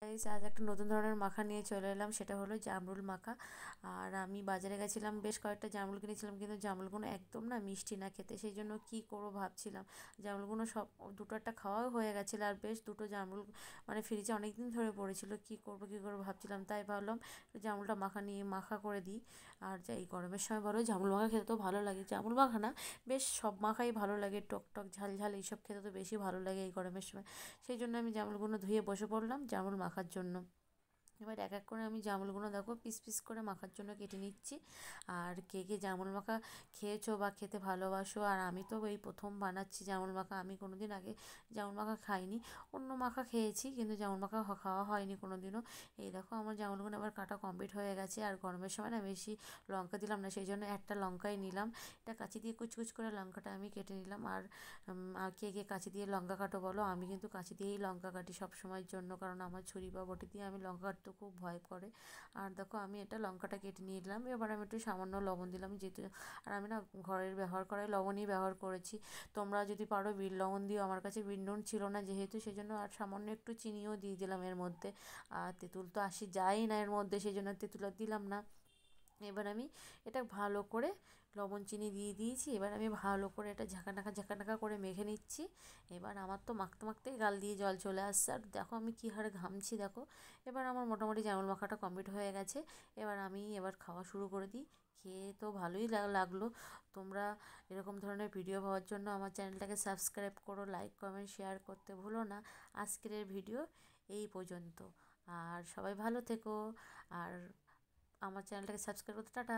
Guys, আজ একটা নতুন ধরনের মাখা নিয়ে চলে এলাম, সেটা হলো জামরুল মাখা। আর আমি বাজারে গেছিলাম, বেশ কয়েকটা জামরুল কিনেছিলাম, কিন্তু জামরুলগুলো একদম না মিষ্টি না খেতে। সেই জন্য কী করবো ভাবছিলাম। জামরুলগুলো সব দুটো একটা খাওয়াও হয়ে গেছিলো, আর বেশ দুটো জামরুল মানে ফ্রিজে অনেক দিন ধরে পড়েছিল। কী করবো ভাবছিলাম, তাই ভাবলাম জামরুলটা মাখা করে দিই। আর যা এই গরমের সময় বলো, জামরুল মাখা খেতে তো ভালো লাগে। জামরুল মাখা না, বেশ সব মাখাই ভালো লাগে, টক টক ঝাল ঝাল এইসব খেতে তো বেশি ভালো লাগে এই গরমের সময়। সেই জন্য আমি জামরুলগুলো ধুয়ে বসে পড়লাম জামরুল মাখার জন্য। এবার এক এক করে আমি জামরুলগুলো দেখো পিস পিস করে মাখার জন্য কেটে নিচ্ছি। আর কে কে জামরুল মাখা খেয়েছো বা খেতে ভালোবাসো, আর আমি তো এই প্রথম বানাচ্ছি জামরুল মাখা। আমি কোনো দিন আগে জামরুল মাখা খাইনি, অন্য মাখা খেয়েছি কিন্তু জামরুল মাখা খাওয়া হয়নি কোনো দিনও। এই দেখো আমার জামরুলগুলো আবার কাটা কমপ্লিট হয়ে গেছে। আর গরমের সময় না বেশি লঙ্কা দিলাম না, সেই জন্য একটা লঙ্কাই নিলাম। এটা কাঁচি দিয়ে কুচকুচ করে লঙ্কাটা আমি কেটে নিলাম। আর কে কে কাঁচি দিয়ে লঙ্কা কাটো বলো, আমি কিন্তু কাঁচি দিয়েই লঙ্কা কাটি সব সময়ের জন্য, কারণ আমার ছুরি বা বটি দিয়ে আমি লঙ্কা কাটতে খুব ভয় করে। আর দেখো আমি এটা লঙ্কাটা কেটে নিলাম। এবার আমি একটু সামান্য লবণ দিলাম, যেহেতু আর আমি না ঘরের ব্যবহার করাই লবণই ব্যবহার করেছি। তোমরা যদি পারো বিট লবণ দিও, আমার কাছে বিট নুন ছিল না যেহেতু, সেই জন্য আর সামান্য একটু চিনিও দিয়ে দিলাম এর মধ্যে। আর তেঁতুল তো যাই না এর মধ্যে, সেই জন্য তেঁতুল আর দিলাম না। এবার আমি এটা ভালো করে লবণ চিনি দিয়ে দিয়েছি। এবার আমি ভালো করে এটা ঝাঁকানাকা করে মেখে নিচ্ছি। এবার আমার তো মাখতে মাখতেই গাল দিয়ে জল চলে আসছে, আর দেখো আমি কী হারে ঘামছি দেখো। এবার আমার মোটামুটি জামরুল মাখাটা কমপ্লিট হয়ে গেছে। এবার খাওয়া শুরু করে দিই। খেয়ে তো ভালোই লাগলো। তোমরা এরকম ধরনের ভিডিও পাওয়ার জন্য আমার চ্যানেলটাকে সাবস্ক্রাইব করো, লাইক কমেন্ট শেয়ার করতে ভুলো না। আজকের ভিডিও এই পর্যন্ত। আর সবাই ভালো থেকো। আর আমার চ্যানেলটাকে সাবস্ক্রাইব করতে টাটা।